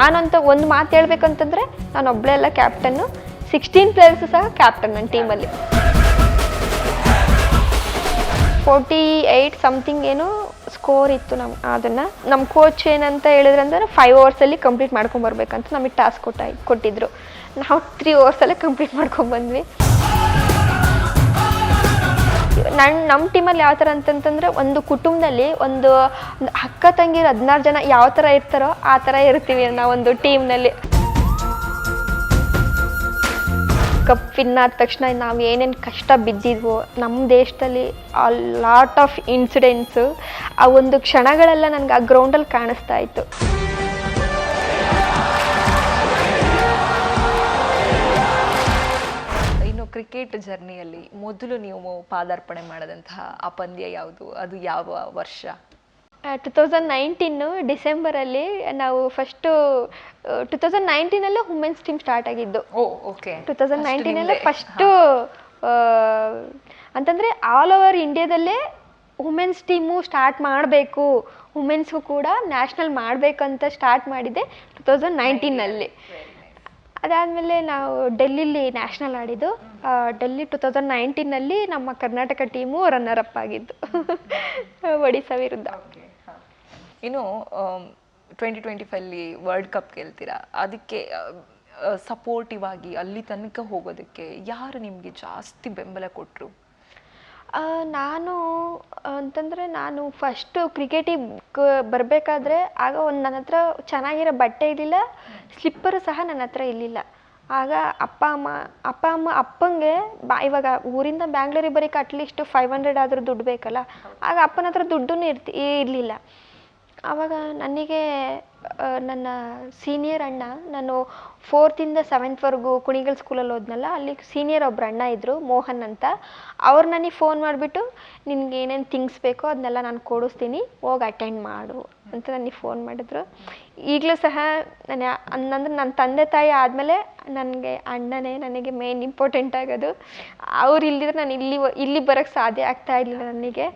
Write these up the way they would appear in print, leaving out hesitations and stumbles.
ನಾನಂತ ಒಂದು ಮಾತು ಹೇಳ್ಬೇಕಂತಂದರೆ ನಾನು ಒಬ್ಬಳೇ ಅಲ್ಲ ಕ್ಯಾಪ್ಟನ್ನು, 16 ಪ್ಲೇಯರ್ಸು ಸಹ ಕ್ಯಾಪ್ಟನ್ ನನ್ನ ಟೀಮಲ್ಲಿ. 48 ಸಮಥಿಂಗ್ ಏನೋ ಸ್ಕೋರ್ ಇತ್ತು ಅದನ್ನು ನಮ್ಮ ಕೋಚ್ ಏನಂತ ಹೇಳಿದ್ರಂದ್ರೆ 5 ಓವರ್ಸಲ್ಲಿ ಕಂಪ್ಲೀಟ್ ಮಾಡ್ಕೊಂಬರ್ಬೇಕಂತ ನಮಗೆ ಟಾಸ್ಕ್ ಕೊಟ್ಟಿದ್ರು. ನಾವು 3 ಓವರ್ಸಲ್ಲೇ ಕಂಪ್ಲೀಟ್ ಮಾಡ್ಕೊಂಡ್ಬಂದ್ವಿ. ನಮ್ಮ ಟೀಮಲ್ಲಿ ಯಾವ ಥರ ಅಂತಂತಂದರೆ, ಒಂದು ಕುಟುಂಬದಲ್ಲಿ ಒಂದು ಅಕ್ಕ ತಂಗಿರು 16 ಜನ ಯಾವ ಥರ ಇರ್ತಾರೋ ಆ ಥರ ಇರ್ತೀವಿ ನಾವೊಂದು ಟೀಮ್ನಲ್ಲಿ. ಕಪ್ ವಿನ್ ಆದ ತಕ್ಷಣ ನಾವು ಏನೇನು ಕಷ್ಟ ಬಿದ್ದಿದ್ವೋ ನಮ್ಮ ದೇಶದಲ್ಲಿ ಆ ಲಾಟ್ ಆಫ್ ಇನ್ಸಿಡೆಂಟ್ಸು, ಆ ಒಂದು ಕ್ಷಣಗಳೆಲ್ಲ ನನಗೆ ಆ ಗ್ರೌಂಡಲ್ಲಿ ಕಾಣಿಸ್ತಾ ಇತ್ತು. ಕ್ರಿಕೆಟ್ ಜರ್ನಿಯಲ್ಲಿ ಮೊದಲು ನೀವು ಪಾದಾರ್ಪಣೆ ಮಾಡಿದಂತಹ ಆ ಪಂದ್ಯ ಯಾವುದು, ಅದು ಯಾವ ವರ್ಷ? 2019 ಡಿಸೆಂಬರಲ್ಲಿ ನಾವು ಫಸ್ಟು 2019 ವುಮೆನ್ಸ್ ಟೀಮ್ ಸ್ಟಾರ್ಟ್ ಆಗಿದ್ದು. 2019 ಫಸ್ಟು ಅಂತಂದರೆ ಆಲ್ ಓವರ್ ಇಂಡಿಯಾದಲ್ಲೇ ವುಮೆನ್ಸ್ ಟೀಮು ಸ್ಟಾರ್ಟ್ ಮಾಡಬೇಕು, ವುಮೆನ್ಸ್ಗೂ ಕೂಡ ನ್ಯಾಷನಲ್ ಮಾಡಬೇಕಂತ ಸ್ಟಾರ್ಟ್ ಮಾಡಿದ್ದೆ 2019. ಅದಾದಮೇಲೆ ನಾವು ಡೆಲ್ಲಿಲಿ ನ್ಯಾಷನಲ್ ಆಡಿದ್ದು. ಡೆಲ್ಲಿ 2019 ನಮ್ಮ ಕರ್ನಾಟಕ ಟೀಮು ರನ್ನರ್ ಅಪ್ ಆಗಿದ್ದು ಒಡಿಸ್ಸಾ ವಿರುದ್ಧ. ಇನ್ನು 2025 ವರ್ಲ್ಡ್ ಕಪ್ ಗೆಲ್ತೀರಾ, ಅದಕ್ಕೆ ಸಪೋರ್ಟಿವ್ ಆಗಿ ಅಲ್ಲಿ ತನಕ ಹೋಗೋದಕ್ಕೆ ಯಾರು ನಿಮಗೆ ಜಾಸ್ತಿ ಬೆಂಬಲ ಕೊಟ್ಟರು? ನಾನು ಅಂತಂದರೆ, ನಾನು ಫಸ್ಟು ಕ್ರಿಕೆಟಿಗೆ ಬರಬೇಕಾದ್ರೆ ಆಗ ಒಂದು ನನ್ನ ಹತ್ರ ಚೆನ್ನಾಗಿರೋ ಬಟ್ಟೆ ಇರಲಿಲ್ಲ, ಸ್ಲಿಪ್ಪರು ಸಹ ನನ್ನ ಹತ್ರ ಇರಲಿಲ್ಲ. ಆಗ ಅಪ್ಪಂಗೆ ಇವಾಗ ಊರಿಂದ ಬ್ಯಾಂಗ್ಳೂರಿಗೆ ಬರೋಕ್ಕೆ ಅಟ್ಲೀಸ್ಟ್ 500 ಆದರೂ ದುಡ್ಡು ಬೇಕಲ್ಲ. ಆಗ ಅಪ್ಪನ ಹತ್ರ ದುಡ್ಡೂ ಇರಲಿಲ್ಲ. ಆವಾಗ ನನಗೆ ನನ್ನ ಸೀನಿಯರ್ ಅಣ್ಣ, ನಾನು 4th ಇಂದ 7th ಕುಣಿಗಲ್ ಸ್ಕೂಲಲ್ಲಿ ಹೋದ್ನಲ್ಲ, ಅಲ್ಲಿ ಸೀನಿಯರ್ ಒಬ್ಬರು ಅಣ್ಣ ಇದ್ದರು, ಮೋಹನ್ ಅಂತ. ಅವ್ರು ನನಗೆ ಫೋನ್ ಮಾಡಿಬಿಟ್ಟು, ನಿನ್ಗೆ ಏನೇನು ಥಿಂಗ್ಸ್ ಬೇಕೋ ಅದನ್ನೆಲ್ಲ ನಾನು ಕೊಡಿಸ್ತೀನಿ, ಹೋಗಿ ಅಟೆಂಡ್ ಮಾಡು ಅಂತ ನನಗೆ ಫೋನ್ ಮಾಡಿದ್ರು. ಈಗಲೂ ಸಹ ನನ್ನ ತಂದೆ ತಾಯಿ ಆದಮೇಲೆ ನನಗೆ ಅಣ್ಣನೇ ನನಗೆ ಮೇನ್ ಇಂಪಾರ್ಟೆಂಟ್ ಆಗೋದು. ಅವ್ರು ಇಲ್ಲಿದ್ರೆ ನಾನು ಇಲ್ಲಿ ಬರೋಕ್ಕೆ ಸಾಧ್ಯ ಆಗ್ತಾ ಇರಲಿಲ್ಲ ನನಗೆ.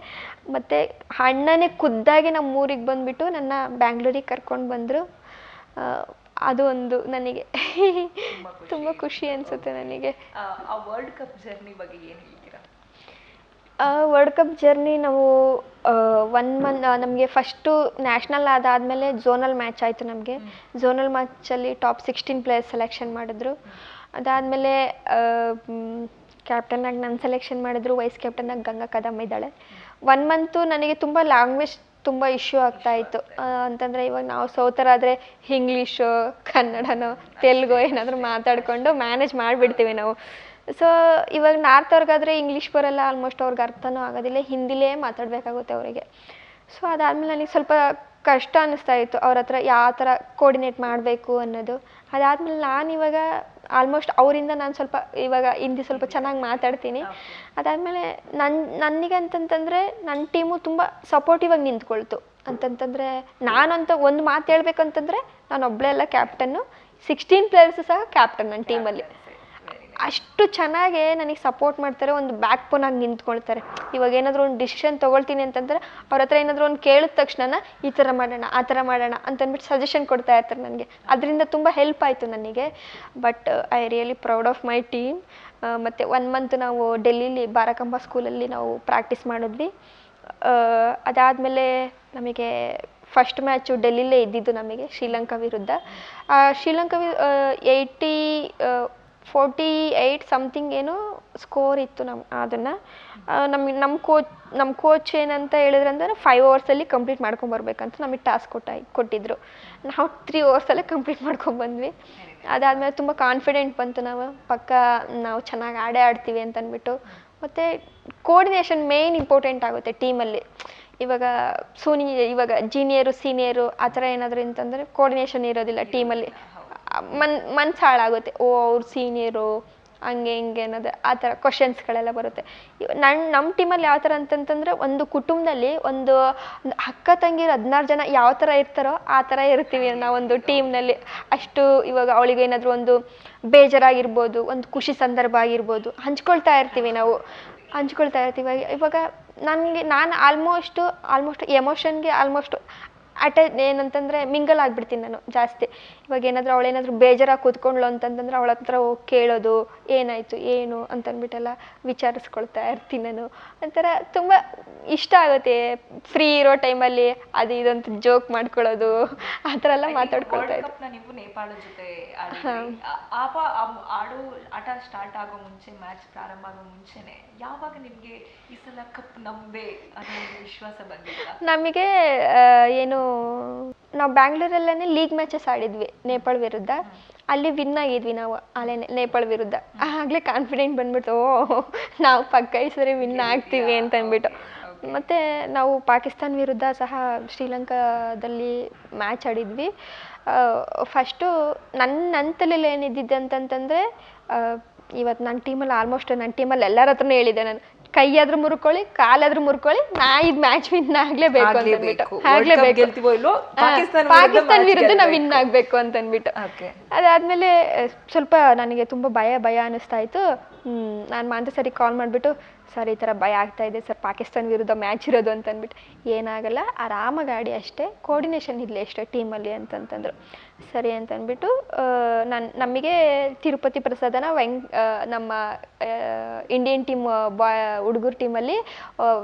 ಮತ್ತು ಅಣ್ಣನೇ ಖುದ್ದಾಗಿ ನಮ್ಮ ಊರಿಗೆ ಬಂದುಬಿಟ್ಟು ನನ್ನ ಬ್ಯಾಂಗ್ಳೂರಿಗೆ ಕರ್ಕೊಂಡು ಬಂದರು. ಅದು ಒಂದು ನನಗೆ ತುಂಬ ಖುಷಿ ಅನಿಸುತ್ತೆ ನನಗೆ. ಆ ವರ್ಲ್ಡ್ ಕಪ್ ಜರ್ನಿ ಬಗ್ಗೆ ಏನು ಹೇಳ್ತೀರಾ? ವರ್ಲ್ಡ್ ಕಪ್ ಜರ್ನಿ ನಾವು 1 ಮಂತ್ ನಮಗೆ ಫಸ್ಟು ನ್ಯಾಷನಲ್ ಅದಾದಮೇಲೆ ಝೋನಲ್ ಮ್ಯಾಚ್ ಆಯಿತು. ನಮಗೆ ಝೋನಲ್ ಮ್ಯಾಚಲ್ಲಿ ಟಾಪ್ 16 ಪ್ಲೇಯರ್ಸ್ ಸೆಲೆಕ್ಷನ್ ಮಾಡಿದ್ರು. ಅದಾದಮೇಲೆ ಕ್ಯಾಪ್ಟನ್ನಾಗಿ ನಾನು ಸೆಲೆಕ್ಷನ್ ಮಾಡಿದ್ರು, ವೈಸ್ ಕ್ಯಾಪ್ಟನ್ನಾಗಿ ಗಂಗಾ ಕದಮ್ ಇದ್ದಾಳೆ. 1 ಮಂತು ನನಗೆ ತುಂಬ ಲ್ಯಾಂಗ್ವೇಜ್ ತುಂಬ ಇಶ್ಯೂ ಆಗ್ತಾಯಿತ್ತು. ಅಂತಂದರೆ ಇವಾಗ ನಾವು ಸೌತರಾದರೆ ಇಂಗ್ಲೀಷು, ಕನ್ನಡನೋ, ತೆಲುಗು ಏನಾದರೂ ಮಾತಾಡಿಕೊಂಡು ಮ್ಯಾನೇಜ್ ಮಾಡಿಬಿಡ್ತೀವಿ ನಾವು. ಸೊ ಇವಾಗ ನಾರ್ತವ್ರಿಗಾದರೆ ಇಂಗ್ಲೀಷ್ ಬರೋಲ್ಲ, ಆಲ್ಮೋಸ್ಟ್ ಅವ್ರಿಗೆ ಅರ್ಥನೂ ಆಗೋದಿಲ್ಲ, ಹಿಂದಿಲೇ ಮಾತಾಡಬೇಕಾಗುತ್ತೆ ಅವರಿಗೆ. ಸೊ ಅದಾದಮೇಲೆ ನನಗೆ ಸ್ವಲ್ಪ ಕಷ್ಟ ಅನ್ನಿಸ್ತಾ ಇತ್ತು ಅವ್ರ ಹತ್ರ ಯಾವ ಥರ ಕೋರ್ಡಿನೇಟ್ ಮಾಡಬೇಕು ಅನ್ನೋದು. ಅದಾದಮೇಲೆ ನಾನು ಇವಾಗ ಆಲ್ಮೋಸ್ಟ್ ಅವರಿಂದ ನಾನು ಸ್ವಲ್ಪ ಇವಾಗ ಹಿಂದಿ ಸ್ವಲ್ಪ ಚೆನ್ನಾಗಿ ಮಾತಾಡ್ತೀನಿ. ಅದಾದಮೇಲೆ ನನಗೆ ಅಂತಂತಂದರೆ ನನ್ನ ಟೀಮು ತುಂಬ ಸಪೋರ್ಟಿವ್ ಆಗಿ ನಿಂತ್ಕೊಳ್ತು. ಅಂತಂತಂದರೆ ನಾನಂತ ಒಂದು ಮಾತು ಹೇಳ್ಬೇಕಂತಂದರೆ, ನಾನು ಒಬ್ಬಳೇ ಅಲ್ಲ ಕ್ಯಾಪ್ಟನ್ನು, 16 ಪ್ಲೇಯರ್ಸು ಸಹ ಕ್ಯಾಪ್ಟನ್ ನನ್ನ ಟೀಮಲ್ಲಿ. ಅಷ್ಟು ಚೆನ್ನಾಗಿ ನನಗೆ ಸಪೋರ್ಟ್ ಮಾಡ್ತಾರೆ, ಒಂದು ಬ್ಯಾಕ್ ಬೋನಾಗಿ ನಿಂತ್ಕೊಳ್ತಾರೆ. ಇವಾಗ ಏನಾದರೂ ಒಂದು ಡಿಸಿಷನ್ ತೊಗೊಳ್ತೀನಿ ಅಂತಂದರೆ ಅವ್ರ ಹತ್ರ ಏನಾದರೂ ಒಂದು ಕೇಳಿದ ತಕ್ಷಣ ಈ ಥರ ಮಾಡೋಣ, ಆ ಥರ ಮಾಡೋಣ ಅಂತಂದ್ಬಿಟ್ಟು ಸಜೆಷನ್ ಕೊಡ್ತಾ ಇರ್ತಾರೆ ನನಗೆ. ಅದರಿಂದ ತುಂಬ ಹೆಲ್ಪ್ ಆಯಿತು ನನಗೆ. But I really proud of my team. ಮತ್ತು 1 ಮಂತ್ ನಾವು ಡೆಲ್ಲಿಲಿ ಬಾರಕಂಬ ಸ್ಕೂಲಲ್ಲಿ ನಾವು ಪ್ರಾಕ್ಟೀಸ್ ಮಾಡಿದ್ವಿ. ಅದಾದಮೇಲೆ ನಮಗೆ ಫಸ್ಟ್ ಮ್ಯಾಚು ಡೆಲ್ಲಿಲೇ ಇದ್ದಿದ್ದು ನಮಗೆ ಶ್ರೀಲಂಕಾ ವಿರುದ್ಧ. ಶ್ರೀಲಂಕಾ 48 ಸಮಥಿಂಗ್ ಏನೋ ಸ್ಕೋರ್ ಇತ್ತು ಅದನ್ನು ನಮ್ಮ ಕೋಚ್ ಏನಂತ ಹೇಳಿದ್ರಂದ್ರೆ 5 ಓವರ್ಸಲ್ಲಿ ಕಂಪ್ಲೀಟ್ ಮಾಡ್ಕೊಂಬರ್ಬೇಕಂತ ನಮಗೆ ಟಾಸ್ಕ್ ಕೊಟ್ಟಿದ್ರು. ನಾವು 3 ಓವರ್ಸಲ್ಲೇ ಕಂಪ್ಲೀಟ್ ಮಾಡ್ಕೊಂಡ್ಬಂದ್ವಿ. ಅದಾದಮೇಲೆ ತುಂಬ ಕಾನ್ಫಿಡೆಂಟ್ ಬಂತು, ನಾವು ಚೆನ್ನಾಗಿ ಆಡ್ತೀವಿ ಅಂತ ಅಂದ್ಬಿಟ್ಟು. ಮತ್ತು ಕೋರ್ಡಿನೇಷನ್ ಮೇಯ್ನ್ ಇಂಪಾರ್ಟೆಂಟ್ ಆಗುತ್ತೆ ಟೀಮಲ್ಲಿ. ಇವಾಗ ಜೂನಿಯರು ಸೀನಿಯರು ಆ ಥರ ಏನಾದರೂ ಅಂತಂದರೆ ಕೋರ್ಡಿನೇಷನ್ ಇರೋದಿಲ್ಲ ಟೀಮಲ್ಲಿ. ಮನ್ಸು ಹಾಳಾಗುತ್ತೆ, ಅವ್ರು ಸೀನಿಯರು ಹಂಗೆ ಹಿಂಗೆ ಅನ್ನೋದು, ಆ ಥರ ಕ್ವಶನ್ಸ್ಗಳೆಲ್ಲ ಬರುತ್ತೆ. ನಮ್ಮ ಟೀಮಲ್ಲಿ ಯಾವ ಥರ ಅಂತಂತಂದರೆ, ಒಂದು ಕುಟುಂಬದಲ್ಲಿ ಒಂದು ಅಕ್ಕ ತಂಗಿರು 16 ಜನ ಯಾವ ಥರ ಇರ್ತಾರೋ ಆ ಥರ ಇರ್ತೀವಿ ನಾವೊಂದು ಟೀಮ್ನಲ್ಲಿ. ಅಷ್ಟು ಇವಾಗ ಅವಳಿಗೆ ಏನಾದರೂ ಒಂದು ಬೇಜಾರಾಗಿರ್ಬೋದು, ಒಂದು ಖುಷಿ ಸಂದರ್ಭ ಆಗಿರ್ಬೋದು, ಹಂಚ್ಕೊಳ್ತಾ ಇರ್ತೀವಿ ನಾವು. ಇವಾಗ ನಾನು ಆಲ್ಮೋಸ್ಟ್ ಎಮೋಷನ್ಗೆ ಏನಂತಂದರೆ ಮಿಂಗಲ್ ಆಗಿಬಿಡ್ತೀನಿ ನಾನು ಜಾಸ್ತಿ. ಇವಾಗ ಏನಾದರೂ ಅವಳೇನಾದರೂ ಬೇಜಾರಾಗಿ ಕೂತ್ಕೊಂಡ್ಳು ಅಂತಂತಂದ್ರೆ ಅವಳ ಹತ್ರ ಹೋಗಿ ಕೇಳೋದು, ಏನಾಯಿತು ಏನು ಅಂತಂದ್ಬಿಟ್ಟೆಲ್ಲ ವಿಚಾರಿಸ್ಕೊಳ್ತಾ ಇರ್ತೀನಿ ನಾನು. ಒಂಥರ ತುಂಬ ಇಷ್ಟ ಆಗುತ್ತೆ ಫ್ರೀ ಇರೋ ಟೈಮಲ್ಲಿ ಅದು ಇದಂತ ಜೋಕ್ ಮಾಡ್ಕೊಳ್ಳೋದು, ಆ ಥರ ಎಲ್ಲ ಮಾತಾಡ್ಕೊಳ್ತಾ ಇದ್ದೆ. ನೀವು ನೇಪಾಳ ಜೊತೆ ಆಟ ಸ್ಟಾರ್ಟ್ ಆಗೋ ಮುಂಚೆ, ಮ್ಯಾಚ್ ಪ್ರಾರಂಭ ಆಗೋ ಮುಂಚೆನೆ ಯಾವಾಗ ನಿಮಗೆ ಈ ಸಲ ಕಪ್ ನಮ್ಮದೇ ಅನ್ನೋ ವಿಶ್ವಾಸ ಬಂದಿಲ್ಲ? ನಮಗೆ ಏನು, ನಾವು ಬ್ಯಾಂಗ್ಳೂರಲ್ಲೇ ಲೀಗ್ ಮ್ಯಾಚಸ್ ಆಡಿದ್ವಿ ನೇಪಾಳ ವಿರುದ್ಧ. ಅಲ್ಲಿ ವಿನ್ ಆಗಿದ್ವಿ ನಾವು ಅಲ್ಲೇ ನೇಪಾಳ ವಿರುದ್ಧ. ಆಗಲೇ ಕಾನ್ಫಿಡೆಂಟ್ ಬಂದ್ಬಿಟ್ಟು, ಓ ನಾವು ಪಕ್ಕ ಈ ಸರಿ ವಿನ್ ಆಗ್ತೀವಿ ಅಂತ ಅಂದ್ಬಿಟ್ಟು. ಮತ್ತು ನಾವು ಪಾಕಿಸ್ತಾನ ವಿರುದ್ಧ ಸಹ ಶ್ರೀಲಂಕಾದಲ್ಲಿ ಮ್ಯಾಚ್ ಆಡಿದ್ವಿ. ಫಸ್ಟು ನನ್ನ ತಲೆಯಲ್ಲಿ ಏನಿದ್ದಿದ್ದು ಅಂತಂತಂದರೆ, ಇವತ್ತು ನನ್ನ ಟೀಮಲ್ಲಿ ಎಲ್ಲರ ಹತ್ರನೂ ಹೇಳಿದ್ದೆ ನಾನು, ಕೈಯಾದ್ರೂ ಮುರ್ಕೊಳ್ಳಿ ಕಾಲಾದ್ರೂ ಮುರ್ಕೊಳ್ಳಿ, ನಾ ಇದು ಮ್ಯಾಚ್ ವಿನ್ ಆಗ್ಲೇಬೇಕು ಅಂತಂದ್ಬಿಟ್ಟು, ಪಾಕಿಸ್ತಾನ ವಿರುದ್ಧ ನಾವು ವಿನ್ ಆಗ್ಬೇಕು ಅಂತಂದ್ಬಿಟ್ಟು. ಅದಾದ್ಮೇಲೆ ಸ್ವಲ್ಪ ನನಗೆ ತುಂಬ ಭಯ ಅನಿಸ್ತಾ ಇತ್ತು. ನಾನು ಮಾಂತ ಸರಿ ಕಾಲ್ ಮಾಡಿಬಿಟ್ಟು, ಸರ್ ಈ ಥರ ಭಯ ಆಗ್ತಾ ಇದೆ ಸರ್, ಪಾಕಿಸ್ತಾನ ವಿರುದ್ಧ ಮ್ಯಾಚ್ ಇರೋದು ಅಂತಂದ್ಬಿಟ್ಟು. ಏನಾಗಲ್ಲ, ಆರಾಮಾಗಿ ಆಡಿ ಅಷ್ಟೇ, ಕೋರ್ಡಿನೇಷನ್ ಇರಲಿ ಅಷ್ಟೇ ಟೀಮಲ್ಲಿ ಅಂತಂತಂದರು. ಸರಿ ಅಂತಂದ್ಬಿಟ್ಟು ನಮಗೆ ತಿರುಪತಿ ಪ್ರಸಾದನ ನಮ್ಮ ಇಂಡಿಯನ್ ಟೀಮ್ ಹುಡುಗರ ಟೀಮಲ್ಲಿ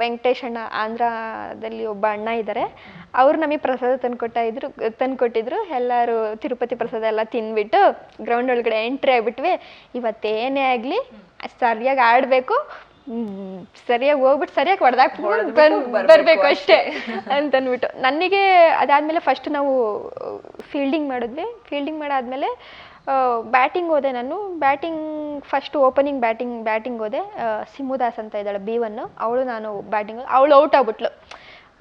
ವೆಂಕಟೇಶ್ ಅಣ್ಣ, ಆಂಧ್ರದಲ್ಲಿ ಒಬ್ಬ ಅಣ್ಣ ಇದ್ದಾರೆ, ಅವರು ನಮಗೆ ಪ್ರಸಾದ ತಂದುಕೊಟ್ಟಿದ್ರು. ಎಲ್ಲರೂ ತಿರುಪತಿ ಪ್ರಸಾದ ಎಲ್ಲ ತಿಂದ್ಬಿಟ್ಟು ಗ್ರೌಂಡ್ ಒಳಗಡೆ ಎಂಟ್ರಿ ಆಗಿಬಿಟ್ವಿ. ಇವತ್ತೇನೇ ಆಗಲಿ ಸರಿಯಾಗಿ ಆಡಬೇಕು, ಸರಿಯಾಗಿ ಹೋಗ್ಬಿಟ್ಟು ಸರಿಯಾಗಿ ಬರಬೇಕು ಅಷ್ಟೇ ಅಂತಂದ್ಬಿಟ್ಟು. ನನಗೆ ಅದಾದಮೇಲೆ ಫಸ್ಟ್ ನಾವು ಫೀಲ್ಡಿಂಗ್ ಮಾಡಿದ್ವಿ. ಫೀಲ್ಡಿಂಗ್ ಮಾಡಾದ್ಮೇಲೆ ಬ್ಯಾಟಿಂಗ್ ಹೋದೆ ನಾನು. ಫಸ್ಟ್ ಓಪನಿಂಗ್ ಬ್ಯಾಟಿಂಗ್ ಹೋದೆ. ಸಿಮ್ಮುದಾಸ್ ಅಂತ ಇದ್ದಾಳೆ B1, ನಾನು ಬ್ಯಾಟಿಂಗ್, ಅವಳು ಔಟ್ ಆಗ್ಬಿಟ್ಲು.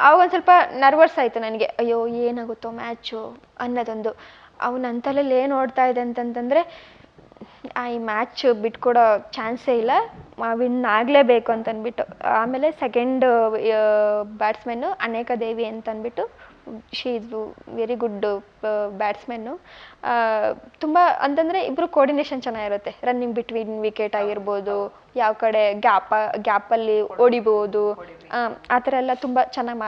ಆವಾಗ ಒಂದು ಸ್ವಲ್ಪ ನರ್ವಸ್ ಆಯಿತು ನನಗೆ, ಅಯ್ಯೋ ಏನಾಗುತ್ತೋ ಮ್ಯಾಚು ಅನ್ನೋದೊಂದು. ನನ್ನ ತಲೆಯಲ್ಲಿ ಏನು ಓಡ್ತಾ ಇದೆ ಅಂತಂತಂದರೆ, ಈ ಮ್ಯಾಚ್ ಬಿಟ್ಕೊಡೋ ಚಾನ್ಸೇ ಇಲ್ಲ, ವಿನ್ ಆಗಲೇಬೇಕು ಅಂತಂದ್ಬಿಟ್ಟು. ಆಮೇಲೆ ಸೆಕೆಂಡ್ ಬ್ಯಾಟ್ಸ್ಮೆನ್ನು ಅನೇಕ ದೇವಿ ಅಂತಂದ್ಬಿಟ್ಟು, ಶಿ ಇಸ್ ವೆರಿ ಗುಡ್ ಬ್ಯಾಟ್ಸ್ಮೆನ್ನು. ತುಂಬ ಅಂತಂದರೆ ಇಬ್ಬರು ಕೋರ್ಡಿನೇಷನ್ ಚೆನ್ನಾಗಿರುತ್ತೆ. ರನ್ನಿಂಗ್ ಬಿಟ್ವೀನ್ ವಿಕೆಟ್ ಆಗಿರ್ಬೋದು, ಯಾವ ಕಡೆ ಗ್ಯಾಪಲ್ಲಿ ಹೊಡಿಬೋದು, ಆ ಥರ ಎಲ್ಲ ತುಂಬ ಚೆನ್ನಾಗಿ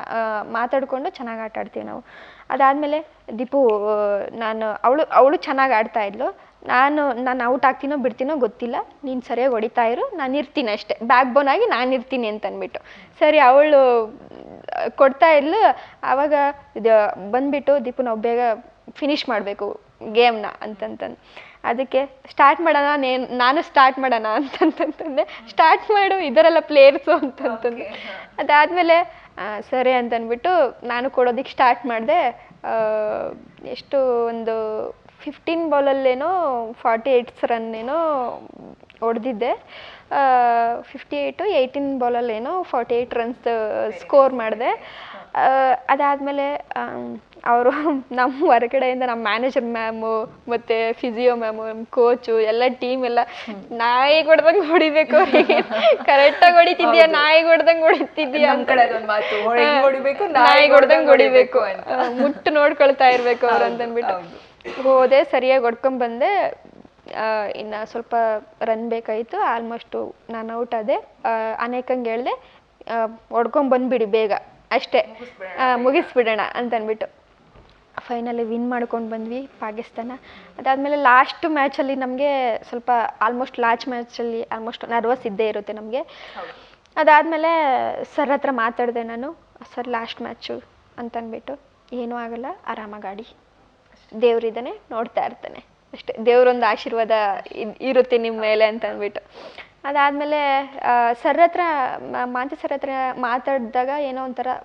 ಮಾತಾಡಿಕೊಂಡು ಚೆನ್ನಾಗಿ ಆಟ ಆಡ್ತೀವಿ ನಾವು. ಅದಾದಮೇಲೆ ದೀಪು, ಅವಳು ಚೆನ್ನಾಗಿ ಆಡ್ತಾಯಿದ್ಲು. ನಾನು ಔಟ್ ಆಗ್ತೀನೋ ಬಿಡ್ತೀನೋ ಗೊತ್ತಿಲ್ಲ, ನೀನು ಸರಿಯಾಗಿ ಹೊಡಿತಾ ಇರು, ನಾನು ಇರ್ತೀನಿ ಅಷ್ಟೇ, ಬ್ಯಾಕ್ ಬೋನ್ ಆಗಿ ನಾನು ಇರ್ತೀನಿ ಅಂತಂದ್ಬಿಟ್ಟು. ಸರಿ ಅವಳು ಕೊಡ್ತಾ ಇದ್ಲು. ಆವಾಗ ಇದು ಬಂದುಬಿಟ್ಟು, ದೀಪು ನಾವು ಬೇಗ ಫಿನಿಷ್ ಮಾಡಬೇಕು ಗೇಮ್ನ ಅಂತಂತಂದು, ಅದಕ್ಕೆ ಸ್ಟಾರ್ಟ್ ಮಾಡೋಣ, ನಾನು ಸ್ಟಾರ್ಟ್ ಮಾಡೋಣ ಅಂತಂತಂದೆ. ಸ್ಟಾರ್ಟ್ ಮಾಡು, ಇದರೆಲ್ಲ ಪ್ಲೇಯರ್ಸು ಅಂತಂತಂದು. ಅದಾದಮೇಲೆ ಸರಿ ಅಂತಂದ್ಬಿಟ್ಟು ನಾನು ಕೊಡೋದಕ್ಕೆ ಸ್ಟಾರ್ಟ್ ಮಾಡಿದೆ. ಎಷ್ಟು ಒಂದು 15 ಬಾಲಲ್ಲೇನೋ 48 ರನ್ ಏನೋ ಹೊಡೆದಿದ್ದೆ. 18 ಬಾಲಲ್ಲೇನೋ 48 ರನ್ಸ್ ಸ್ಕೋರ್ ಮಾಡಿದೆ. ಅದಾದಮೇಲೆ ಅವರು ನಮ್ಮ ಹೊರಗಡೆಯಿಂದ ನಮ್ಮ ಮ್ಯಾನೇಜರ್ ಮ್ಯಾಮು ಮತ್ತು ಫಿಸಿಯೋ ಮ್ಯಾಮು, ನಮ್ಮ ಕೋಚು ಎಲ್ಲ ಟೀಮ್ ಎಲ್ಲ ನಾಯಿ ಹೊಡ್ದಂಗೆ ಹೊಡಿಬೇಕು, ಕರೆಕ್ಟಾಗಿ ಹೊಡಿತಿದ್ಯಾ, ನಾಯಿ ಹೊಡ್ದಂಗೆ ಹೊಡಿತಿದ್ಯಾ, ನಾಯಿ ಹೊಡ್ದಂಗೆ ಹೊಡಿಬೇಕು, ಮುಟ್ಟು ನೋಡ್ಕೊಳ್ತಾ ಇರಬೇಕು ಅವ್ರು ಅಂತಂದ್ಬಿಟ್ಟು. ಹೋದೆ, ಸರಿಯಾಗಿ ಹೊಡ್ಕೊಂಬಂದೆ. ಇನ್ನು ಸ್ವಲ್ಪ ರನ್ ಬೇಕಾಯಿತು, ಆಲ್ಮೋಸ್ಟು ನಾನು ಔಟ್ ಆದೆ. ಅನೇಕಂಗೆ ಹೇಳಿದೆ, ಹೊಡ್ಕೊಂಬಂದ್ಬಿಡಿ ಬೇಗ ಅಷ್ಟೇ, ಮುಗಿಸ್ಬಿಡೋಣ ಅಂತಂದ್ಬಿಟ್ಟು. ಫೈನಲಿ ವಿನ್ ಮಾಡ್ಕೊಂಡು ಬಂದ್ವಿ ಪಾಕಿಸ್ತಾನ. ಅದಾದಮೇಲೆ ಲಾಸ್ಟ್ ಮ್ಯಾಚಲ್ಲಿ ನಮಗೆ ಸ್ವಲ್ಪ ಲಾಸ್ಟ್ ಮ್ಯಾಚಲ್ಲಿ ಆಲ್ಮೋಸ್ಟ್ ನರ್ವಸ್ ಇದ್ದೇ ಇರುತ್ತೆ ನಮಗೆ. ಅದಾದಮೇಲೆ ಸರ್ ಹತ್ರ ಮಾತಾಡಿದೆ ನಾನು, ಸರ್ ಲಾಸ್ಟ್ ಮ್ಯಾಚು ಅಂತಂದ್ಬಿಟ್ಟು, ಏನೂ ಆಗಲ್ಲ, ಆರಾಮಾಗಿ ಆಡಿ, ದೇವ್ರಿದ್ದಾನೆ ನೋಡ್ತಾ ಇರ್ತಾನೆ ಅಷ್ಟೇ, ದೇವ್ರೊಂದು ಆಶೀರ್ವಾದ ಇರುತ್ತೆ ನಿಮ್ಮ ಮೇಲೆ ಅಂತಂದ್ಬಿಟ್ಟು. ಅದಾದಮೇಲೆ ಸರ್ ಹತ್ರ ಮಾಂತಿ ಸರ್ ಹತ್ರ ಮಾತಾಡಿದಾಗ ಏನೋ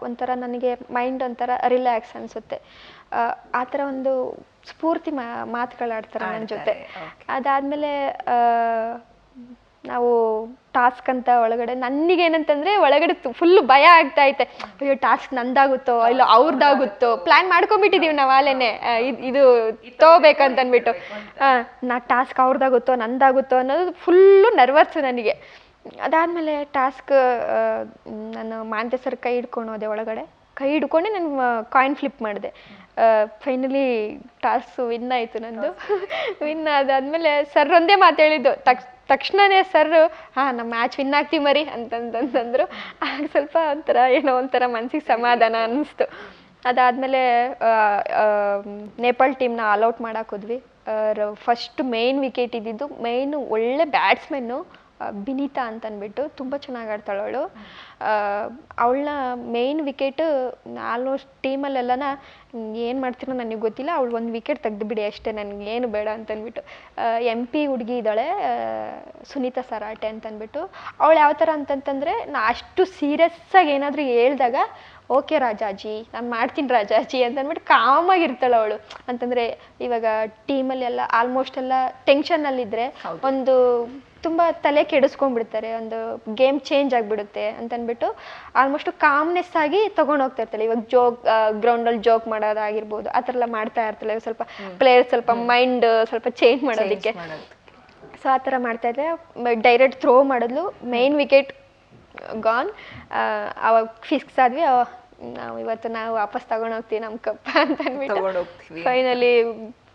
ಒಂಥರ ನನಗೆ ಮೈಂಡ್ ಒಂಥರ ರಿಲ್ಯಾಕ್ಸ್ ಅನಿಸುತ್ತೆ. ಆ ಥರ ಒಂದು ಸ್ಫೂರ್ತಿ ಮಾತುಗಳಾಡ್ತಾರೆ ನನ್ನ ಜೊತೆ. ಅದಾದಮೇಲೆ ನಾವು ಟಾಸ್ಕ್ ಅಂತ ಒಳಗಡೆ, ನನಗೇನಂತಂದರೆ ಒಳಗಡೆ ಫುಲ್ಲು ಭಯ ಆಗ್ತಾ ಐತೆ. ಅಯ್ಯೋ ಟಾಸ್ಕ್ ನಂದಾಗುತ್ತೋ ಇಲ್ಲ ಅವ್ರದ್ದಾಗುತ್ತೋ, ಪ್ಲ್ಯಾನ್ ಮಾಡ್ಕೊಂಬಿಟ್ಟಿದ್ದೀವಿ ನಾವು ಆಲೇನೆ, ಇದು ತೊಗೋಬೇಕಂತಂದ್ಬಿಟ್ಟು. ನಾ ಟಾಸ್ಕ್ ಅವ್ರದ್ದಾಗುತ್ತೋ ನಂದಾಗುತ್ತೋ ಅನ್ನೋದು ಫುಲ್ಲು ನರ್ವಸ್ಸು ನನಗೆ. ಅದಾದಮೇಲೆ ಟಾಸ್ಕ್ ನಾನು ಮಾಂತೆ ಸರ್ ಕೈ ಹಿಡ್ಕೊಂಡು ಹೋದೆ ಒಳಗಡೆ. ಕೈ ಹಿಡ್ಕೊಂಡೆ ನಾನು ಕಾಯಿನ್ ಫ್ಲಿಪ್ ಮಾಡಿದೆ. ಫೈನಲಿ ಟಾಸ್ಕ್ ವಿನ್ ಆಯಿತು ನಂದು. ವಿನ್ ಆದಾದಮೇಲೆ ಸರ್ ಒಂದೇ ಮಾತು ಹೇಳಿದ್ದು, ತಕ್ಷಣವೇ ಸರ್, ನಮ್ಮ ಮ್ಯಾಚ್ ವಿನ್ ಆಗ್ತೀವಿ ಮರಿ ಅಂತಂತಂದರು. ಆಗ ಸ್ವಲ್ಪ ಒಂಥರ ಏನೋ ಒಂಥರ ಮನ್ಸಿಗೆ ಸಮಾಧಾನ ಅನ್ನಿಸ್ತು. ಅದಾದಮೇಲೆ ನೇಪಾಳ್ ಟೀಮ್ನ ಆಲ್ಔಟ್ ಮಾಡಕ್ಕೆ ಹೋದ್ವಿ. ಫಸ್ಟ್ ಮೇನ್ ವಿಕೆಟ್ ಇದ್ದಿದ್ದು ಮೇಯ್ನು ಒಳ್ಳೆ ಬ್ಯಾಟ್ಸ್ಮೆನ್ನು ಬಿನೀತಾ ಅಂತ ಅಂದ್ಬಿಟ್ಟು ತುಂಬ ಚೆನ್ನಾಗಿ ಆಡ್ತಾಳೆ ಅವಳು. ಅವಳನ್ನ ಮೇಯ್ನ್ ವಿಕೆಟ್ ಆಲ್ಮೋಸ್ಟ್ ಟೀಮಲ್ಲೆಲ್ಲನ ಏನು ಮಾಡ್ತೀನೋ ನನಗೆ ಗೊತ್ತಿಲ್ಲ, ಅವಳು ಒಂದು ವಿಕೆಟ್ ತೆಗೆದುಬಿಡಿ ಅಷ್ಟೇ, ನನಗೆ ಏನು ಬೇಡ ಅಂತಂದ್ಬಿಟ್ಟು. MP ಹುಡುಗಿ ಇದ್ದಾಳೆ ಸುನೀತಾ ಸರಾಟೆ ಅಂತಂದ್ಬಿಟ್ಟು. ಅವಳು ಯಾವ ಥರ ಅಂತಂತಂದರೆ ನಾ ಅಷ್ಟು ಸೀರಿಯಸ್ಸಾಗಿ ಏನಾದರೂ ಹೇಳ್ದಾಗ ಓಕೆ ರಾಜಾಜಿ ನಾನು ಮಾಡ್ತೀನಿ ರಾಜಾಜಿ ಅಂತಂದ್ಬಿಟ್ಟು ಕಾಮಾಗಿರ್ತಾಳೆ ಅವಳು. ಅಂತಂದರೆ ಇವಾಗ ಟೀಮಲ್ಲೆಲ್ಲ ಆಲ್ಮೋಸ್ಟ್ ಎಲ್ಲ ಟೆನ್ಷನ್ನಲ್ಲಿದ್ದರೆ ಒಂದು ತುಂಬ ತಲೆ ಕೆಡಿಸ್ಕೊಂಡ್ಬಿಡ್ತಾರೆ, ಒಂದು ಗೇಮ್ ಚೇಂಜ್ ಆಗಿಬಿಡುತ್ತೆ ಅಂತಂದ್ಬಿಟ್ಟು ಆಲ್ಮೋಸ್ಟ್ ಕಾಮ್ನೆಸ್ ಆಗಿ ತೊಗೊಂಡು ಹೋಗ್ತಾ ಇರ್ತಾಳೆ. ಇವಾಗ ಗ್ರೌಂಡಲ್ಲಿ ಜೋಕ್ ಮಾಡೋದಾಗಿರ್ಬೋದು, ಆ ಥರ ಎಲ್ಲ ಮಾಡ್ತಾ ಇರ್ತಾಳೆ. ಸ್ವಲ್ಪ ಪ್ಲೇಯರ್ ಸ್ವಲ್ಪ ಮೈಂಡ್ ಸ್ವಲ್ಪ ಚೇಂಜ್ ಮಾಡೋದಕ್ಕೆ. ಸೊ ಆ ಥರ ಮಾಡ್ತಾ ಇದ್ದೆ. ಡೈರೆಕ್ಟ್ ಥ್ರೋ ಮಾಡಿದ್ಲು, ಮೇನ್ ವಿಕೆಟ್ ಗಾನ್. ಅವಾಗ ಫಿಕ್ಸ್ ಆದ್ವಿ. ನಾವು ವಾಪಸ್ ತಗೊಂಡು ಹೋಗ್ತೀವಿ ನಮ್ಮ ಕಪ್ ಅಂತ ಅಂದ್ಬಿಟ್ಟು ಫೈನಲಿ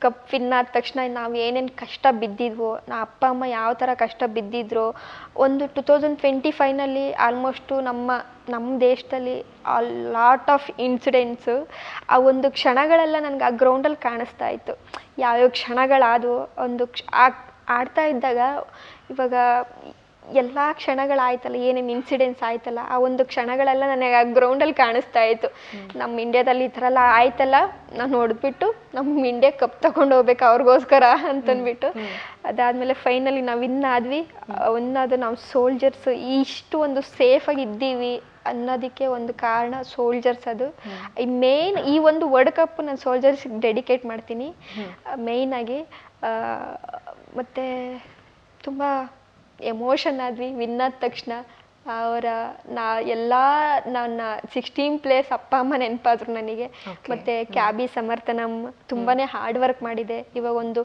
ಕಪ್ ವಿನ್ ಆದ ತಕ್ಷಣ ನಾವು ಏನೇನು ಕಷ್ಟ ಬಿದ್ದಿದ್ವೋ, ನಾ ಅಪ್ಪ ಅಮ್ಮ ಯಾವ ಥರ ಕಷ್ಟ ಬಿದ್ದಿದ್ರು, ಒಂದು 2025ನಲ್ಲಿ ಆಲ್ಮೋಸ್ಟು ನಮ್ಮ ದೇಶದಲ್ಲಿ ಲಾಟ್ ಆಫ್ ಇನ್ಸಿಡೆಂಟ್ಸು, ಆ ಒಂದು ಕ್ಷಣಗಳೆಲ್ಲ ನನಗೆ ಆ ಗ್ರೌಂಡಲ್ಲಿ ಕಾಣಿಸ್ತಾ ಇತ್ತು. ಯಾವ್ಯಾವ ಕ್ಷಣಗಳಾದವು ಒಂದು ಆಡ್ತಾ ಇದ್ದಾಗ ಇವಾಗ ಎಲ್ಲ ಕ್ಷಣಗಳಾಯ್ತಲ್ಲ, ಏನೇನು ಇನ್ಸಿಡೆಂಟ್ಸ್ ಆಯ್ತಲ್ಲ, ಆ ಒಂದು ಕ್ಷಣಗಳೆಲ್ಲ ನನಗೆ ಆ ಗ್ರೌಂಡಲ್ಲಿ ಕಾಣಿಸ್ತಾ ಇತ್ತು. ನಮ್ಮ ಇಂಡಿಯಾದಲ್ಲಿ ಈ ಥರ ಎಲ್ಲ ಆಯ್ತಲ್ಲ, ನಾನು ನೋಡಿದ್ಬಿಟ್ಟು ನಮ್ಮ ಇಂಡಿಯಾ ಕಪ್ ತಗೊಂಡು ಹೋಗ್ಬೇಕು ಅವ್ರಿಗೋಸ್ಕರ ಅಂತಂದ್ಬಿಟ್ಟು. ಅದಾದಮೇಲೆ ಫೈನಲಿ ನಾವು ವಿನ್ ಆದ್ವಿ. ಅದು ನಾವು ಸೋಲ್ಜರ್ಸ್ ಇಷ್ಟು ಒಂದು ಸೇಫಾಗಿ ಇದ್ದೀವಿ ಅನ್ನೋದಕ್ಕೆ ಒಂದು ಕಾರಣ ಸೋಲ್ಜರ್ಸ್. ಅದು ಮೇನ್ ಈ ಒಂದು ವರ್ಲ್ಡ್ ಕಪ್ ನಾನು ಸೋಲ್ಜರ್ಸ್ಗೆ ಡೆಡಿಕೇಟ್ ಮಾಡ್ತೀನಿ ಮೇಯ್ನಾಗಿ. ಮತ್ತು ತುಂಬ ಎಮೋಷನ್ ಆದ್ವಿ ವಿನ್ ಆದ ತಕ್ಷಣ. ನನ್ನ 16 ಪ್ಲೇಯರ್ಸ್ ಅಪ್ಪ ಅಮ್ಮ ನೆನಪಾದ್ರು ನನಗೆ. ಮತ್ತು ಕ್ಯಾಬಿ ಸಮರ್ಥನಂ ತುಂಬಾ ಹಾರ್ಡ್ ವರ್ಕ್ ಮಾಡಿದೆ. ಇವಾಗ ಒಂದು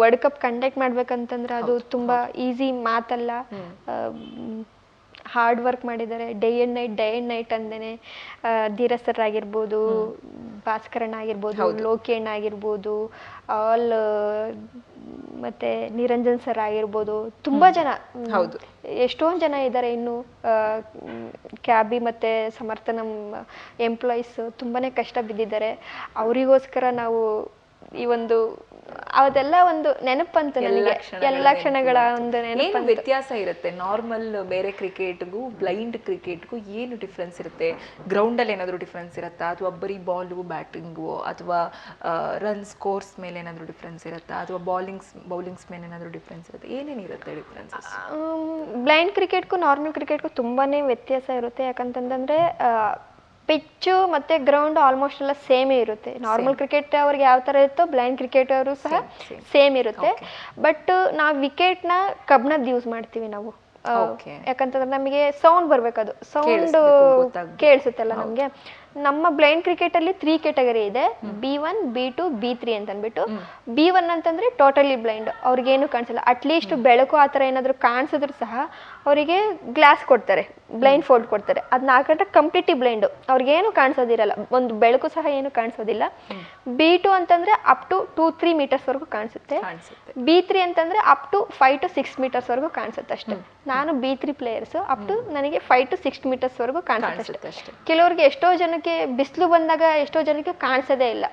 ವರ್ಲ್ಡ್ ಕಪ್ ಕಂಡಕ್ಟ್ ಮಾಡ್ಬೇಕಂತಂದ್ರೆ ಅದು ತುಂಬ ಈಸಿ ಮಾತಲ್ಲ. ಹಾರ್ಡ್ ವರ್ಕ್ ಮಾಡಿದ್ದಾರೆ, ಡೇ ಆ್ಯಂಡ್ ನೈಟ್ ಅಂದೇನೆ. ಧೀರಜ್ ಸರ್ ಆಗಿರ್ಬೋದು, ಭಾಸ್ಕರಣ್ಣ ಆಗಿರ್ಬೋದು, ಲೋಕೇಶ್ ಆಗಿರ್ಬೋದು, ಆಲ್ ಮತ್ತು ನಿರಂಜನ್ ಸರ್ ಆಗಿರ್ಬೋದು, ತುಂಬ ಜನ, ಎಷ್ಟೊಂದು ಜನ ಇದ್ದಾರೆ. ಇನ್ನು ಕ್ಯಾಬಿ ಮತ್ತು ಸಮರ್ಥನಂ ಎಂಪ್ಲಾಯೀಸ್ ತುಂಬಾ ಕಷ್ಟ ಬಿದ್ದಿದ್ದಾರೆ. ಅವರಿಗೋಸ್ಕರ ನಾವು ಈ ಒಂದು ಅದೆಲ್ಲ ಒಂದು ನೆನಪಂತು ನನಗೆ, ಎಲ್ಲ ಕ್ಷಣಗಳ ಒಂದು ನೆನಪು. ವ್ಯತ್ಯಾಸ ಇರುತ್ತೆ ನಾರ್ಮಲ್ ಬೇರೆ ಕ್ರಿಕೆಟ್ಗೂ ಬ್ಲೈಂಡ್ ಕ್ರಿಕೆಟ್ಗೂ ಏನು ಡಿಫ್ರೆನ್ಸ್ ಇರುತ್ತೆ? ಗ್ರೌಂಡಲ್ಲಿ ಏನಾದರೂ ಡಿಫ್ರೆನ್ಸ್ ಇರುತ್ತಾ, ಅಥವಾ ಬರೀ ಬಾಲು ಬ್ಯಾಟಿಂಗು, ಅಥವಾ ರನ್ ಸ್ಕೋರ್ಸ್ ಮೇಲೆ ಏನಾದರೂ ಡಿಫ್ರೆನ್ಸ್ ಇರುತ್ತಾ, ಅಥವಾ ಬೌಲಿಂಗ್ಸ್ ಮೇಲೆ ಏನಾದರೂ ಡಿಫ್ರೆನ್ಸ್ ಇರುತ್ತೆ? ಏನೇನಿರುತ್ತೆ ಡಿಫ್ರೆನ್ಸಸ್? ಬ್ಲೈಂಡ್ ಕ್ರಿಕೆಟ್ಗೂ ನಾರ್ಮಲ್ ಕ್ರಿಕೆಟ್ಗೂ ತುಂಬಾ ವ್ಯತ್ಯಾಸ ಇರುತ್ತೆ. ಯಾಕಂತಂದರೆ ಪಿಚ್ಚು ಮತ್ತು ಗ್ರೌಂಡ್ ಆಲ್ಮೋಸ್ಟ್ ಎಲ್ಲ ಸೇಮೇ ಇರುತ್ತೆ. ನಾರ್ಮಲ್ ಕ್ರಿಕೆಟ್ ಅವ್ರಿಗೆ ಯಾವ ಥರ ಇರುತ್ತೋ ಬ್ಲೈಂಡ್ ಕ್ರಿಕೆಟ್ ಅವರು ಸಹ ಸೇಮ್ ಇರುತ್ತೆ. ಬಟ್ ನಾವು ವಿಕೆಟ್ನ ಕಬ್ಣದ್ದು ಯೂಸ್ ಮಾಡ್ತೀವಿ ನಾವು. ಯಾಕಂತಂದ್ರೆ ನಮಗೆ ಸೌಂಡ್ ಬರ್ಬೇಕು, ಅದು ಸೌಂಡ್ ಕೇಳಿಸುತ್ತಲ್ಲ ನಮಗೆ. ನಮ್ಮ ಬ್ಲೈಂಡ್ ಕ್ರಿಕೆಟಲ್ಲಿ 3 ಕ್ಯಾಟಗರಿ ಇದೆ, B1, B2, B3 ಅಂತ ಅಂದ್ಬಿಟ್ಟು. B1 ಅಂತಂದರೆ ಟೋಟಲಿ ಬ್ಲೈಂಡ್, ಅವ್ರಿಗೇನು ಕಾಣಿಸಲ್ಲ. ಅಟ್ಲೀಸ್ಟ್ ಬೆಳಕು ಆ ಥರ ಏನಾದರೂ ಕಾಣಿಸಿದ್ರು ಸಹ ಅವರಿಗೆ ಗ್ಲಾಸ್ ಕೊಡ್ತಾರೆ, ಬ್ಲೈಂಡ್ ಫೋಲ್ಡ್ ಕೊಡ್ತಾರೆ. ಅದು 4 ಗಂಟೆ ಕಂಪ್ಲೀಟ್ಲಿ ಬ್ಲೈಂಡು, ಅವ್ರಿಗೇನು ಕಾಣಿಸೋದಿರಲ್ಲ, ಒಂದು ಬೆಳಕು ಸಹ ಏನು ಕಾಣಿಸೋದಿಲ್ಲ. B2 ಅಂತಂದರೆ ಅಪ್ ಟು 2-3 ಮೀಟರ್ಸ್ವರೆಗೂ ಕಾಣಿಸುತ್ತೆ. B3 ಅಂತಂದರೆ ಅಪ್ ಟು 5 to 6 ಮೀಟರ್ಸ್ವರೆಗೂ ಕಾಣಿಸುತ್ತೆ ಅಷ್ಟೇ. ನಾನು B3 ಪ್ಲೇಯರ್ಸು, ಅಪ್ ಟು ನನಗೆ 5 to 6 ಮೀಟರ್ಸ್ವರೆಗೂ ಕಾಣಿಸುತ್ತೆ ಅಷ್ಟೇ. ಕೆಲವ್ರಿಗೆ ಎಷ್ಟೋ ಜನಕ್ಕೆ ಬಿಸಿಲು ಬಂದಾಗ ಎಷ್ಟೋ ಜನಕ್ಕೆ ಕಾಣಿಸೋದೇ ಇಲ್ಲ,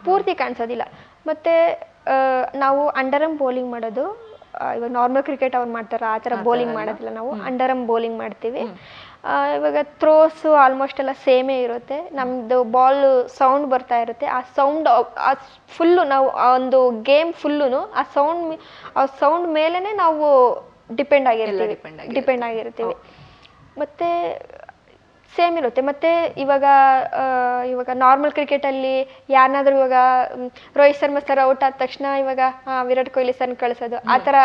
ಪೂರ್ತಿ ಕಾಣಿಸೋದಿಲ್ಲ. ಮತ್ತು ನಾವು ಅಂಡರ್ ಬೌಲಿಂಗ್ ಮಾಡೋದು, ಇವಾಗ ನಾರ್ಮಲ್ ಕ್ರಿಕೆಟ್ ಅವ್ರು ಮಾಡ್ತಾರೆ ಆ ಥರ ಬೌಲಿಂಗ್ ಮಾಡೋದಿಲ್ಲ, ನಾವು ಅಂಡರ್ ಬೌಲಿಂಗ್ ಮಾಡ್ತೀವಿ. ಇವಾಗ ಥ್ರೋಸು ಆಲ್ಮೋಸ್ಟ್ ಎಲ್ಲ ಸೇಮೇ ಇರುತ್ತೆ. ನಮ್ಮದು ಬಾಲ್ ಸೌಂಡ್ ಬರ್ತಾ ಇರುತ್ತೆ, ಆ ಸೌಂಡ್ ಫುಲ್ಲು ನಾವು ಒಂದು ಗೇಮ್ ಫುಲ್ಲು ಆ ಸೌಂಡ್ ಮೇಲೇ ನಾವು ಡಿಪೆಂಡ್ ಆಗಿರ್ತೀವಿ. ಮತ್ತು ಸೇಮ್ ಇರುತ್ತೆ. ಮತ್ತು ಇವಾಗ ನಾರ್ಮಲ್ ಕ್ರಿಕೆಟಲ್ಲಿ ಯಾರನ್ನಾದ್ರೂ ಇವಾಗ ರೋಹಿತ್ ಶರ್ಮಾ ಸರ್ ಔಟ್ ಆದ ತಕ್ಷಣ ಇವಾಗ ವಿರಾಟ್ ಕೊಹ್ಲಿ ಸರ್ನ ಕಳಿಸೋದು ಆ ಥರ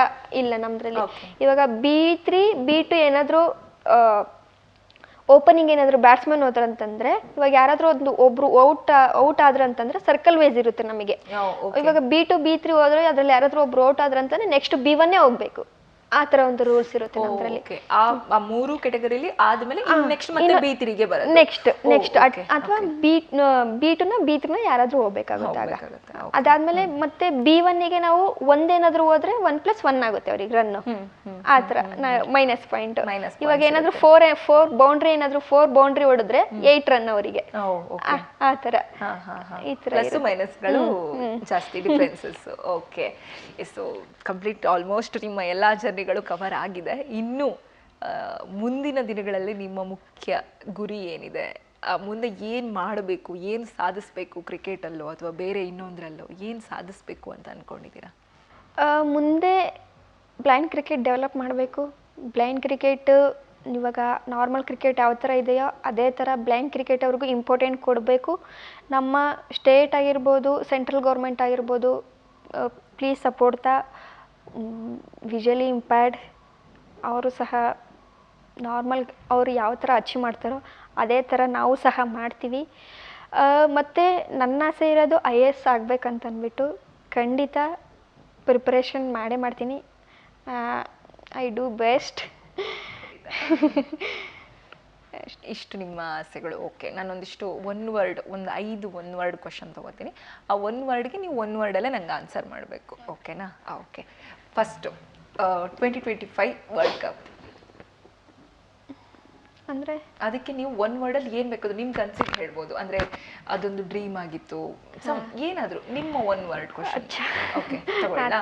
ಇಲ್ಲ ನಮ್ಮದ್ರಲ್ಲಿ. ಇವಾಗ B3, B2 ಏನಾದರೂ ಓಪನಿಂಗ್ ಏನಾದರೂ ಬ್ಯಾಟ್ಸ್ಮನ್ ಹೋದ್ರ ಅಂತಂದರೆ, ಇವಾಗ ಯಾರಾದರೂ ಒಬ್ರು ಔಟ್ ಆದ್ರ ಅಂತಂದ್ರೆ ಸರ್ಕಲ್ ವೈಸ್ ಇರುತ್ತೆ ನಮಗೆ. ಇವಾಗ B2, B3 ಹೋದ್ರೆ ಅದರಲ್ಲಿ ಯಾರಾದರೂ ಒಬ್ರು ಔಟ್ ಆದ್ರ ಅಂತಂದ್ರೆ ನೆಕ್ಸ್ಟ್ B1 ಹೋಗ್ಬೇಕು. ಆ ಥರ ಒಂದು ರೂಲ್ಸ್ ಇರುತ್ತೆ ನಮ್ಮದ್ರಲ್ಲಿ. ಓಕೆ, ಆ ಮೂರು ಕೆಟಗರಿಲಿ ಆದ್ಮೇಲೆ ನೆಕ್ಸ್ಟ್ ಮತ್ತೆ B3ಗೆ ಬರುತ್ತೆ. ನೆಕ್ಸ್ಟ್ ಅಥವಾ B2ನ ಯಾರಾದ್ರೂ ಹೋಗ್ಬೇಕಾಗುತ್ತೆ ಆಗ. ಅದಾದ್ಮೇಲೆ ಮತ್ತೆ B1ಗೆ ನಾವು ಒಂದೇನಾದ್ರೂ ಹೋದ್ರೆ 1+1 ಆಗುತ್ತೆ ಅವ್ರಿಗೆ ರನ್ನು. ಆ ಥರ ಮೈನಸ್ ಪಾಯಿಂಟ್. ಇವಾಗ ಏನಾದ್ರು 4 ಬೌಂಡ್ರಿ ಏನಾದ್ರು 4 ಬೌಂಡ್ರಿ ಹೊಡೆದ್ರೆ 8 ರನ್ ಅವರಿಗೆ. ಆ ಥರ ಈ ಥರ ಪ್ಲಸ್ ಮೈನಸ್ಗಳು ಜಾಸ್ತಿ differences. Okay, so complete almost ನಿಮ್ಮ ಎಲ್ಲಾ ಜರ್ನಿಗಳು ಕವರ್ ಆಗಿದೆ. ಇನ್ನು ಮುಂದಿನ ದಿನಗಳಲ್ಲಿ ನಿಮ್ಮ ಮುಖ್ಯ ಗುರಿ ಏನಿದೆ? ಮುಂದೆ ಏನು ಮಾಡಬೇಕು, ಏನು ಸಾಧಿಸ್ಬೇಕು ಕ್ರಿಕೆಟಲ್ಲೋ ಅಥವಾ ಬೇರೆ ಇನ್ನೊಂದರಲ್ಲೋ ಏನು ಸಾಧಿಸ್ಬೇಕು ಅಂತ ಅಂದ್ಕೊಂಡಿದ್ದೀರಾ? ಮುಂದೆ ಬ್ಲೈಂಡ್ ಕ್ರಿಕೆಟ್ ಡೆವಲಪ್ ಮಾಡಬೇಕು. ಬ್ಲೈಂಡ್ ಕ್ರಿಕೆಟ್ ಇವಾಗ ನಾರ್ಮಲ್ ಕ್ರಿಕೆಟ್ ಯಾವ ಥರ ಇದೆಯೋ ಅದೇ ಥರ ಬ್ಲೈಂಡ್ ಕ್ರಿಕೆಟ್ ಅವ್ರಿಗೂ ಇಂಪಾರ್ಟೆಂಟ್ ಕೊಡಬೇಕು. ನಮ್ಮ ಸ್ಟೇಟ್ ಆಗಿರ್ಬೋದು, ಸೆಂಟ್ರಲ್ ಗೌರ್ಮೆಂಟ್ ಆಗಿರ್ಬೋದು, please support the visually impaired. ಅವರು ಸಹ ನಾರ್ಮಲ್ ಅವರು ಯಾವ ಥರ ಅಚೀವ್ ಮಾಡ್ತಾರೋ ಅದೇ ಥರ ನಾವು ಸಹ ಮಾಡ್ತೀವಿ. ಮತ್ತು ನನ್ನ ಆಸೆ ಇರೋದು IAS ಆಗಬೇಕಂತ ಅಂದ್ಬಿಟ್ಟು ಖಂಡಿತ ಪ್ರಿಪ್ರೇಷನ್ ಮಾಡೇ ಮಾಡ್ತೀನಿ. I do best. ಇಷ್ಟು ನಿಮ್ಮ ಆಸೆಗಳು. ಓಕೆ, ನಾನೊಂದಿಷ್ಟು ಒಂದು 5 ಒನ್ ವರ್ಡ್ ಕ್ವಶನ್ ತೊಗೋತೀನಿ. ಆ 1 ವರ್ಡ್ಗೆ ನೀವು 1 ವರ್ಡಲ್ಲೇ ನಂಗೆ ಆನ್ಸರ್ ಮಾಡಬೇಕು. ಓಕೆನಾ? ಓಕೆ, ಫಸ್ಟು 2025 ವರ್ಲ್ಡ್ ಕಪ್ ಅಂದರೆ ಅದಕ್ಕೆ ನೀವು 1 ವರ್ಡಲ್ಲಿ ಏನು ಬೇಕಾದ್ರು ನಿಮ್ಮ ಕನ್ಸಿಗೆ ಹೇಳ್ಬೋದು. ಅಂದರೆ ಅದೊಂದು ಡ್ರೀಮ್ ಆಗಿತ್ತು, ಏನಾದರೂ ನಿಮ್ಮ 1 ವರ್ಡ್ ಕ್ವಶನ್. ಓಕೆ, ತಗೊಳ್ಳೋಣ.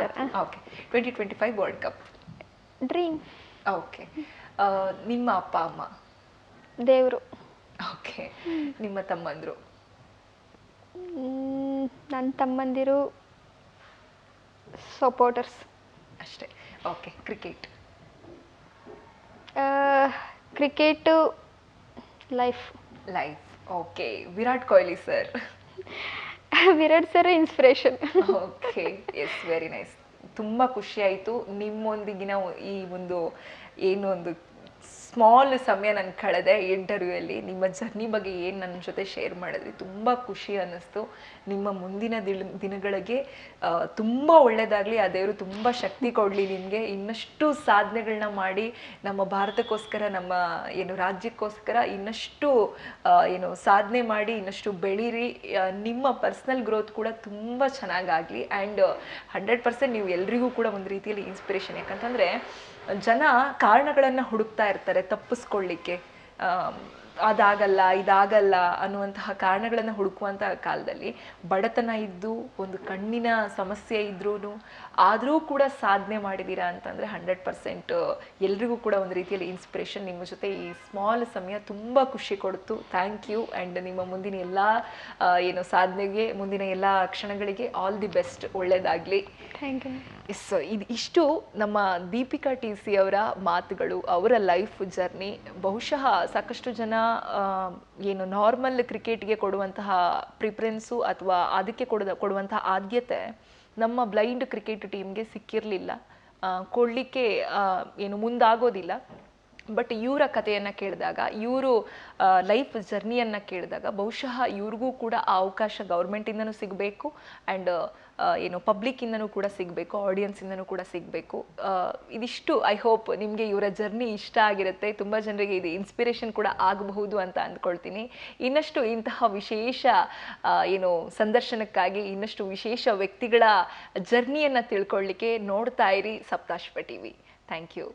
Okay, 2025 world cup dream. Okay, ನಿಮ್ಮ ಅಪ್ಪ ಅಮ್ಮ? ದೇವರು. ಓಕೆ, ನಿಮ್ಮ ತಮ್ಮಂದರು? ನನ್ನ ತಮ್ಮಂದಿರು ಸಪೋರ್ಟರ್ಸ್ ಅಷ್ಟೇ. Okay, cricket? Cricket life. Okay, Virat Kohli sir? Virat sir inspiration. Okay, yes, very nice. ತುಂಬ ಖುಷಿ ಆಯಿತು ನಿಮ್ಮೊಂದಿಗಿನ ಈ ಒಂದು ಸ್ಮಾಲ್ ಸಮಯ ನಾನು ಕಳೆದೆ ಇಂಟರ್ವ್ಯೂಯಲ್ಲಿ. ನಿಮ್ಮ ಜರ್ನಿ ಬಗ್ಗೆ ಏನು ನನ್ನ ಜೊತೆ ಶೇರ್ ಮಾಡಿದ್ರಿ, ತುಂಬ ಖುಷಿ ಅನ್ನಿಸ್ತು. ನಿಮ್ಮ ಮುಂದಿನ ದಿನಗಳಿಗೆ ತುಂಬ ಒಳ್ಳೆಯದಾಗಲಿ. ಆ ದೇವರು ತುಂಬ ಶಕ್ತಿ ಕೊಡಲಿ ನಿಮಗೆ. ಇನ್ನಷ್ಟು ಸಾಧನೆಗಳನ್ನ ಮಾಡಿ ನಮ್ಮ ಭಾರತಕ್ಕೋಸ್ಕರ, ನಮ್ಮ ರಾಜ್ಯಕ್ಕೋಸ್ಕರ ಇನ್ನಷ್ಟು ಸಾಧನೆ ಮಾಡಿ ಇನ್ನಷ್ಟು ಬೆಳೀರಿ. ನಿಮ್ಮ ಪರ್ಸ್ನಲ್ ಗ್ರೋತ್ ಕೂಡ ತುಂಬ ಚೆನ್ನಾಗಾಗಲಿ. ಆ್ಯಂಡ್ 100% ನೀವು ಎಲ್ರಿಗೂ ಕೂಡ ಒಂದು ರೀತಿಯಲ್ಲಿ ಇನ್ಸ್ಪಿರೇಷನ್. ಯಾಕಂತಂದರೆ ಜನ ಕಾರಣಗಳನ್ನು ಹುಡುಕ್ತಾ ಇರ್ತಾರೆ ತಪ್ಪಿಸ್ಕೊಳ್ಳಿಕ್ಕೆ. ಅದಾಗಲ್ಲ, ಇದಾಗಲ್ಲ ಅನ್ನುವಂತಹ ಕಾರಣಗಳನ್ನು ಹುಡುಕುವಂಥ ಕಾಲದಲ್ಲಿ ಬಡತನ ಇದ್ದು, ಒಂದು ಕಣ್ಣಿನ ಸಮಸ್ಯೆ ಇದ್ರೂ ಆದರೂ ಕೂಡ ಸಾಧನೆ ಮಾಡಿದ್ದೀರಾ ಅಂತಂದರೆ 100% ಎಲ್ರಿಗೂ ಕೂಡ ಒಂದು ರೀತಿಯಲ್ಲಿ ಇನ್ಸ್ಪಿರೇಷನ್. ನಿಮ್ಮ ಜೊತೆ ಈ ಸ್ಮಾಲ್ ಸಮಯ ತುಂಬ ಖುಷಿ ಕೊಡ್ತು. Thank you. ಆ್ಯಂಡ್ ನಿಮ್ಮ ಮುಂದಿನ ಎಲ್ಲ ಸಾಧನೆಗೆ, ಮುಂದಿನ ಎಲ್ಲ ಕ್ಷಣಗಳಿಗೆ ಆಲ್ ದಿ ಬೆಸ್ಟ್. ಒಳ್ಳೆಯದಾಗಲಿ. Thank you. ಎಸ್, ಇಷ್ಟು ನಮ್ಮ ದೀಪಿಕಾ TC ಅವರ ಮಾತುಗಳು, ಅವರ ಲೈಫ್ ಜರ್ನಿ. ಬಹುಶಃ ಸಾಕಷ್ಟು ಜನ ನಾರ್ಮಲ್ ಕ್ರಿಕೆಟ್ಗೆ ಕೊಡುವಂತಹ ಪ್ರಿಫರೆನ್ಸು ಅಥವಾ ಅದಕ್ಕೆ ಕೊಡುವಂತಹ ಆದ್ಯತೆ ನಮ್ಮ ಬ್ಲೈಂಡ್ ಕ್ರಿಕೆಟ್ ಟೀಮ್ಗೆ ಸಿಕ್ಕಿರಲಿಲ್ಲ, ಕೊಡಲಿಕ್ಕೆ ಮುಂದಾಗೋದಿಲ್ಲ. ಬಟ್ ಇವರ ಕಥೆಯನ್ನು ಕೇಳಿದಾಗ, ಇವರು ಲೈಫ್ ಜರ್ನಿಯನ್ನು ಕೇಳಿದಾಗ ಬಹುಶಃ ಇವ್ರಿಗೂ ಕೂಡ ಆ ಅವಕಾಶ ಗೌರ್ಮೆಂಟಿಂದನೂ ಸಿಗಬೇಕು, ಆ್ಯಂಡ್ ಪಬ್ಲಿಕ್ಕಿಂದನೂ ಕೂಡ ಸಿಗಬೇಕು, ಆಡಿಯನ್ಸಿಂದನೂ ಕೂಡ ಸಿಗಬೇಕು. ಇದಿಷ್ಟು ಐ ಹೋಪ್ ನಿಮಗೆ ಇವರ ಜರ್ನಿ ಇಷ್ಟ ಆಗಿರುತ್ತೆ. ತುಂಬ ಜನರಿಗೆ ಇದು ಇನ್ಸ್ಪಿರೇಷನ್ ಕೂಡ ಆಗಬಹುದು ಅಂತ ಅಂದ್ಕೊಳ್ತೀನಿ. ಇನ್ನಷ್ಟು ಇಂತಹ ವಿಶೇಷ ಸಂದರ್ಶನಕ್ಕಾಗಿ, ಇನ್ನಷ್ಟು ವಿಶೇಷ ವ್ಯಕ್ತಿಗಳ ಜರ್ನಿಯನ್ನು ತಿಳ್ಕೊಳ್ಳಿಕ್ಕೆ ನೋಡ್ತಾ ಇರಿ ಸಪ್ತಾಶ್ವ TV. Thank you.